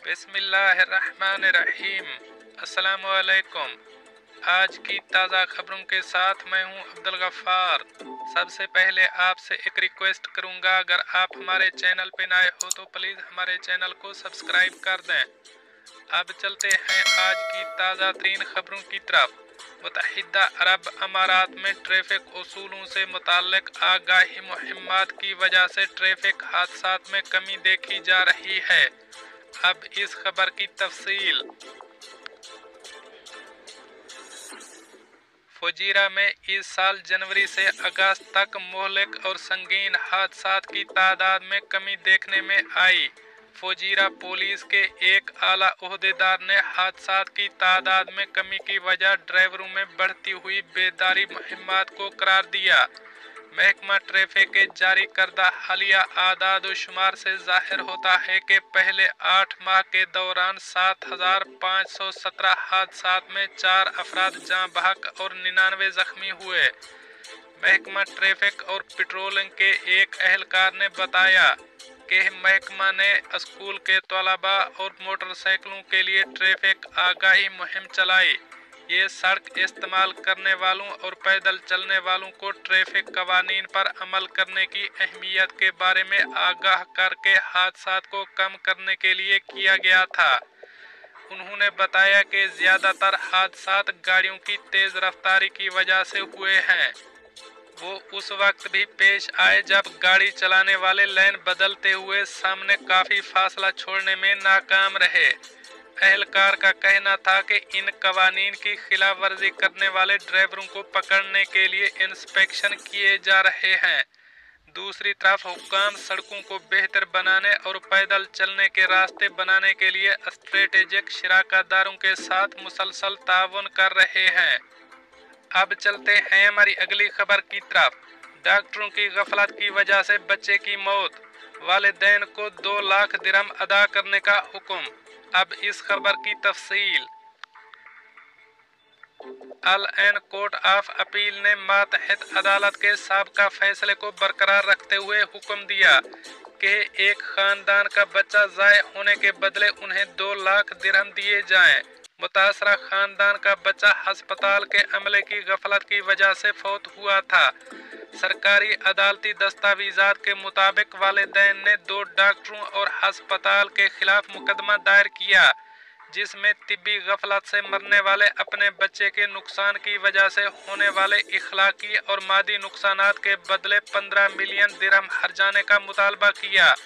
बिस्मिल्लाहिर्रहमानिर्रहीम। अस्सलामुअलैकुम। आज की ताज़ा खबरों के साथ मैं हूं अब्दुल गफ्फार। सबसे पहले आपसे एक रिक्वेस्ट करूंगा, अगर आप हमारे चैनल पे नए हो तो प्लीज़ हमारे चैनल को सब्सक्राइब कर दें। अब चलते हैं आज की ताज़ा तरीन खबरों की तरफ। मुत्तहिदा अरब अमारात में ट्रैफिक उसूलों से मुताल्लिक आगाही मुहिम्मात की वजह से ट्रैफिक हादसात में कमी देखी जा रही है। अब इस खबर की तफसील। फुजीरा में इस साल जनवरी से अगस्त तक मोहलिक और संगीन हादसात की तादाद में कमी देखने में आई। फुजीरा पुलिस के एक आला ओहदेदार ने हादसात की तादाद में कमी की वजह ड्राइवरों में बढ़ती हुई बेदारी मुहिम्मात को करार दिया। महकमा ट्रैफिक के जारी करदा हालिया आदाद व शुमार से जाहिर होता है कि पहले 8 माह के दौरान 7,517 हादसात में 4 अफराद जाँ बहक और 99 जख्मी हुए। महकमा ट्रैफिक और पेट्रोलिंग के एक एहलकार ने बताया कि महकमा ने स्कूल के तलबा और मोटरसाइकिलों के लिए ट्रैफिक आगाही मुहिम चलाई। ये सड़क इस्तेमाल करने वालों और पैदल चलने वालों को ट्रैफिक कवानीन पर अमल करने की अहमियत के बारे में आगाह करके हादसात को कम करने के लिए किया गया था। उन्होंने बताया कि ज़्यादातर हादसात गाड़ियों की तेज़ रफ्तारी की वजह से हुए हैं। वो उस वक्त भी पेश आए जब गाड़ी चलाने वाले लाइन बदलते हुए सामने काफ़ी फासला छोड़ने में नाकाम रहे। एहलकार का कहना था कि इन कवानीन की खिलाफ वर्जी करने वाले ड्राइवरों को पकड़ने के लिए इंस्पेक्शन किए जा रहे हैं। दूसरी तरफ हुक्काम सड़कों को बेहतर बनाने और पैदल चलने के रास्ते बनाने के लिए स्ट्रेटेजिक शराकतदारों के साथ मुसलसल ताउन कर रहे हैं। अब चलते हैं हमारी अगली खबर की तरफ। डॉक्टरों की गफलत की वजह से बच्चे की मौत, वालिदैन को 2 लाख दिरहम अदा करने का हुक्म। अब इस खबर की तफसील। अल ऐन कोर्ट ऑफ अपील ने मातहत अदालत के साबका फैसले को बरकरार रखते हुए हुक्म दिया कि एक खानदान का बच्चा ज़ाय होने के बदले उन्हें 2 लाख दिरहम दिए जाएं। मुतासरा खानदान का बच्चा अस्पताल के अमले की गफलत की वजह से फौत हुआ था। सरकारी अदालती दस्तावेजात के मुताबिक वालिदैन ने 2 डॉक्टरों और अस्पताल के खिलाफ मुकदमा दायर किया, जिसमें तिब्बी गफलत से मरने वाले अपने बच्चे के नुकसान की वजह से होने वाले इखलाकी और मादी नुकसानात के बदले 15 मिलियन दिरहम हर्जाने का मुतालबा किया।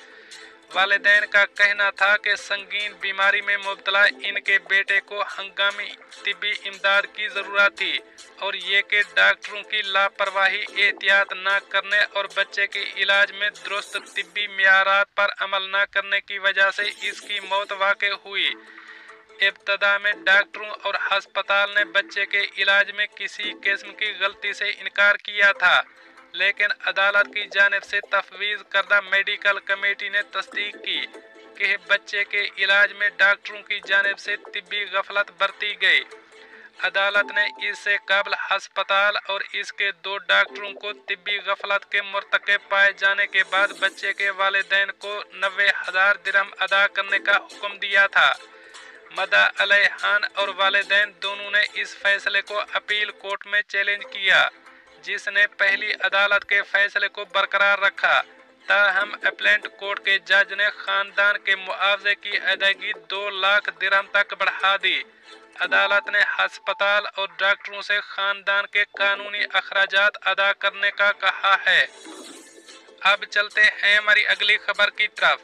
वालिदैन का कहना था कि संगीन बीमारी में मुब्तला इनके बेटे को हंगामी तिब्बी इमदाद की ज़रूरत थी और ये कि डॉक्टरों की लापरवाही, एहतियात न करने और बच्चे के इलाज में दुरुस्त तिब्बी मियारात पर अमल न करने की वजह से इसकी मौत वाक़ई हुई। इब्तदा में डॉक्टरों और अस्पताल ने बच्चे के इलाज में किसी किस्म की गलती से इनकार किया था, लेकिन अदालत की जानिब से तफवीज़ करदा मेडिकल कमेटी ने तस्दीक की कि बच्चे के इलाज में डॉक्टरों की जानिब से तिब्बी गफलत बरती गई। अदालत ने इससे कबल अस्पताल और इसके 2 डॉक्टरों को तिब्बी गफलत के मुर्तकब पाए जाने के बाद बच्चे के वालिदैन को 90,000 दिरहम अदा करने का हुक्म दिया था। मदा अलैहान और वालिदैन दोनों ने इस फैसले को अपील कोर्ट में चैलेंज किया, जिसने पहली अदालत के फैसले को बरकरार रखा। ताहम अपीलेट कोर्ट के जज ने खानदान के मुआवजे की अदायगी 2 लाख दिरहम तक बढ़ा दी। अदालत ने अस्पताल और डॉक्टरों से खानदान के कानूनी अखराजात अदा करने का कहा है। अब चलते हैं हमारी अगली खबर की तरफ।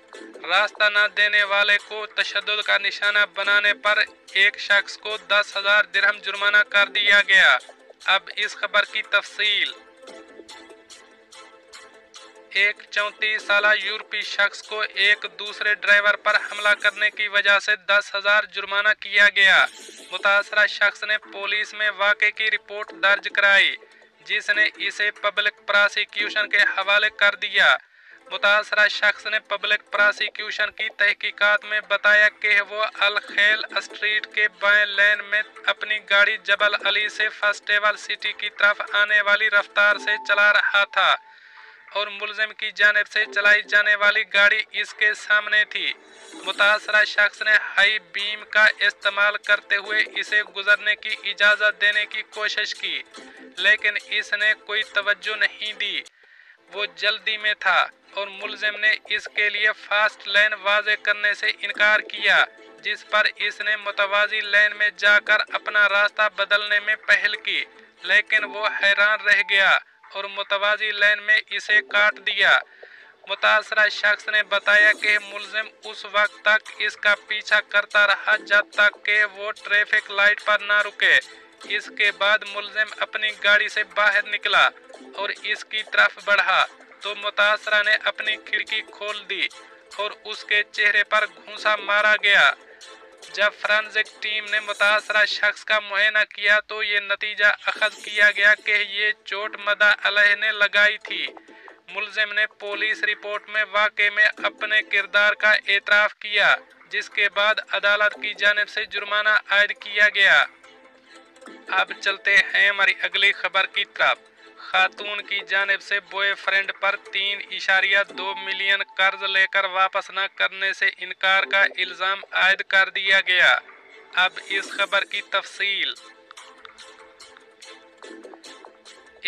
रास्ता न देने वाले को तशद्दुद का निशाना बनाने पर एक शख्स को 10,000 दिरहम जुर्माना कर दिया गया। अब इस खबर की तफसील। एक 34 साला यूरोपी शख्स को एक दूसरे ड्राइवर पर हमला करने की वजह से 10,000 जुर्माना किया गया। मुतासरा शख्स ने पुलिस में वाक़े की रिपोर्ट दर्ज कराई, जिसने इसे पब्लिक प्रोसिक्यूशन के हवाले कर दिया। मुतासरा शख्स ने पब्लिक प्रोसिक्यूशन की तहकीकात में बताया कि वो अल खैल स्ट्रीट के बाएं लेन में अपनी गाड़ी जबल अली से फेस्टिवल सिटी की तरफ आने वाली रफ्तार से चला रहा था। और मुलजिम की जानिब से चलाई जाने वाली गाड़ी इसके सामने थी। मुतासरा शख्स ने हाई बीम का इस्तेमाल करते हुए इसे गुजरने की इजाज़त देने की कोशिश की, लेकिन इसने कोई तवज्जो नहीं दी। वो जल्दी में था और मुलजिम ने इसके लिए फास्ट लेन वाज़े करने से इनकार किया, जिस पर इसने मुतवाज़ी लेन में जाकर अपना रास्ता बदलने में पहल की, लेकिन वो हैरान रह गया और मुतवाज़ी लेन में इसे काट दिया। मुतासरा शख्स ने बताया कि मुलजिम उस वक्त तक इसका पीछा करता रहा जब तक कि वो ट्रैफिक लाइट पर ना रुके। इसके बाद मुलजिम अपनी गाड़ी से बाहर निकला और इसकी तरफ बढ़ा तो मुतासरा ने अपनी खिड़की खोल दी और उसके चेहरे पर घूंसा मारा गया। जब फोरेंसिक टीम ने मुतासरा शख्स का मुआयना किया तो ये नतीजा अखज़ किया गया कि ये चोट मदा अलैह ने लगाई थी। मुलजिम ने पुलिस रिपोर्ट में वाक़े में अपने किरदार का एतराफ़ किया, जिसके बाद अदालत की जानिब से जुर्माना आयद किया गया। अब चलते हैं हमारी अगली खबर की तरफ। खातून की जानिब से बॉयफ्रेंड पर 3.2 मिलियन कर्ज लेकर वापस न करने से इनकार का इल्ज़ाम आयद कर दिया गया। अब इस खबर की तफसील।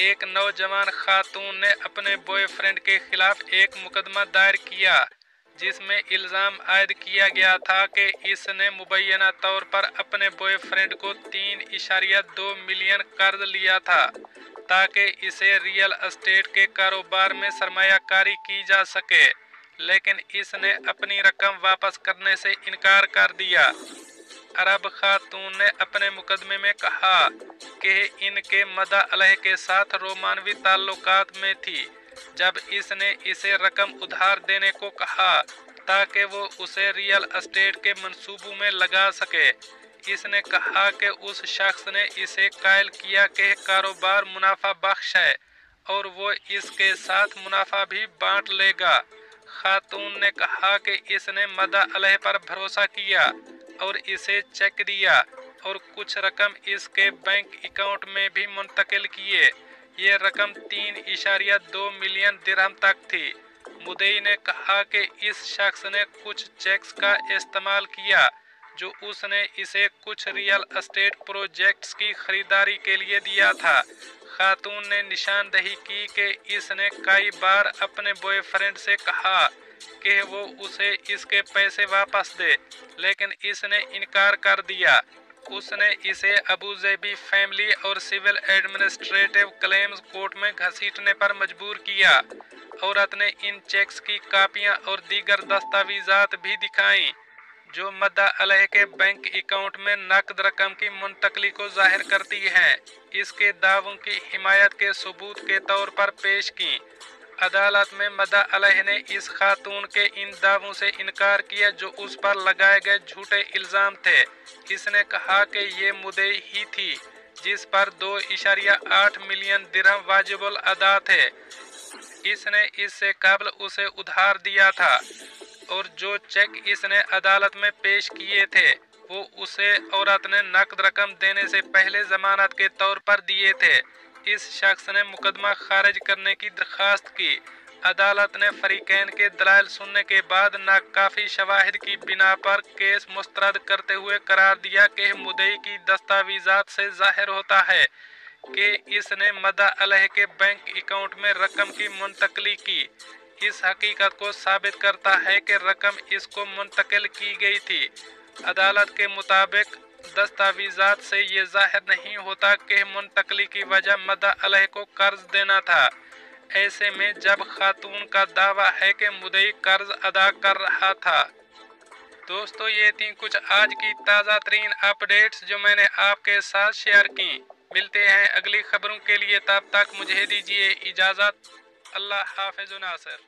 एक नौजवान खातून ने अपने बॉयफ्रेंड के खिलाफ एक मुकदमा दायर किया, जिसमें इल्ज़ाम आयद किया गया था कि इसने मुबैना तौर पर अपने बॉयफ्रेंड को 3.2 मिलियन कर्ज लिया था ताकि इसे रियल एस्टेट के कारोबार में सरमायाकारी की जा सके, लेकिन इसने अपनी रकम वापस करने से इनकार कर दिया। अरब खातून ने अपने मुकदमे में कहा कि इनके मदा अलैह के साथ रोमानवी ताल्लुकात में थी जब इसने इसे रकम उधार देने को कहा ताकि वो उसे रियल एस्टेट के मंसूबों में लगा सके। इसने कहा कि उस शख्स ने इसे कायल किया कि कारोबार मुनाफा बख्श है और वो इसके साथ मुनाफा भी बांट लेगा। खातून ने कहा कि इसने मदा अलैह पर भरोसा किया और इसे चेक दिया और कुछ रकम इसके बैंक अकाउंट में भी मुंतकिल किए। ये रकम 3.2 मिलियन दिरहम तक थी। मुद्दई ने कहा कि इस शख्स ने कुछ चेक्स का इस्तेमाल किया जो उसने इसे कुछ रियल एस्टेट प्रोजेक्ट्स की खरीदारी के लिए दिया था। खातून ने निशानदही की कि इसने कई बार अपने बॉयफ्रेंड से कहा कि वो उसे इसके पैसे वापस दे, लेकिन इसने इनकार कर दिया। उसने इसे अबूज़ेबी फैमिली और सिविल एडमिनिस्ट्रेटिव क्लेम्स कोर्ट में घसीटने पर मजबूर किया। औरत ने इन चेक्स की कापियां और दीगर दस्तावेजात भी दिखाईं जो मद्दा अलैह के बैंक अकाउंट में नकद रकम की मुंतकली को जाहिर करती हैं। इसके दावों की हिमायत के सबूत के तौर पर पेश की। अदालत में मद्दा अलैह ने इस खातून के इन दावों से इनकार किया जो उस पर लगाए गए झूठे इल्ज़ाम थे। इसने कहा कि ये मुद्दई ही थी जिस पर 2.8 मिलियन दिरहम वाजिबुल अदा थे। इसने इससे कबल उसे उधार दिया था और जो चेक इसने अदालत में पेश किए थे वो उसे औरत ने नकद रकम देने से पहले जमानत के तौर पर दिए थे। इस शख्स ने मुकदमा खारिज करने की दरख्वास्त की। अदालत ने फरीकैन के दलाइल सुनने के बाद नाकाफी शवाहिद की बिना पर केस मुस्तरद करते हुए करार दिया कि मुद्दई की दस्तावेजात से जाहिर होता है कि इसने मदा अलैह के बैंक अकाउंट में रकम की मुंतकली की। इस हकीकत को साबित करता है कि रकम इसको मुंतकिल की गई थी। अदालत के मुताबिक दस्तावेजात से ये जाहिर नहीं होता कि मुंतकली की वजह मदा अलैह को कर्ज देना था। ऐसे में जब खातून का दावा है कि मुद्दई कर्ज अदा कर रहा था। दोस्तों, ये थी कुछ आज की ताज़ा तरीन अपडेट्स जो मैंने आपके साथ शेयर की। मिलते हैं अगली खबरों के लिए, तब तक मुझे दीजिए इजाज़त। अल्लाह हाफ़िज़ नासिर।